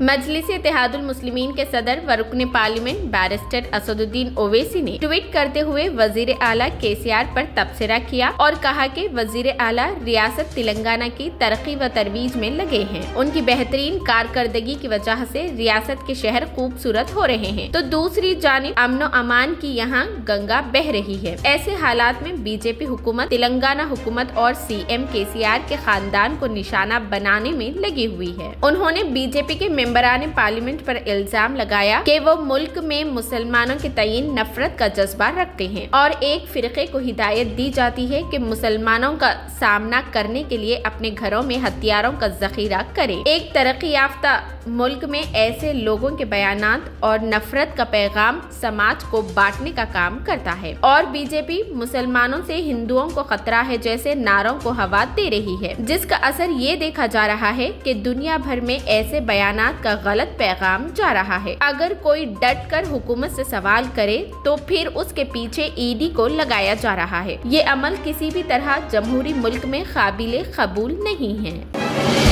मजलिस इत्तेहादुल मुस्लिमीन के सदर व रुकने पार्लियामेंट बैरिस्टर असदुद्दीन ओवैसी ने ट्वीट करते हुए वजीर आला केसीआर पर तबसरा किया और कहा कि वजीर आला रियासत तेलंगाना की तरक्की व तरवीज में लगे हैं। उनकी बेहतरीन कारकर्दगी की वजह से रियासत के शहर खूबसूरत हो रहे हैं, तो दूसरी जानिब अमनो अमान की यहाँ गंगा बह रही है। ऐसे हालात में बीजेपी हुकूमत तेलंगाना हुकूमत और सीएम केसीआर के खानदान को निशाना बनाने में लगी हुई है। उन्होंने बीजेपी के मेंबरान पार्लियामेंट पर इल्जाम लगाया कि वो मुल्क में मुसलमानों के तयन नफरत का जज्बा रखते हैं और एक फिरके को हिदायत दी जाती है कि मुसलमानों का सामना करने के लिए अपने घरों में हथियारों का जखीरा करे। एक तरक्की याफ्ता मुल्क में ऐसे लोगों के बयानात और नफरत का पैगाम समाज को बांटने का काम करता है और बीजेपी मुसलमानों से हिंदुओं को खतरा है जैसे नारों को हवा दे रही है, जिसका असर ये देखा जा रहा है कि दुनिया भर में ऐसे बयानात का गलत पैगाम जा रहा है। अगर कोई डट कर हुकूमत से सवाल करे तो फिर उसके पीछे ईडी को लगाया जा रहा है। ये अमल किसी भी तरह जमहूरी मुल्क में काबिले कबूल नहीं है।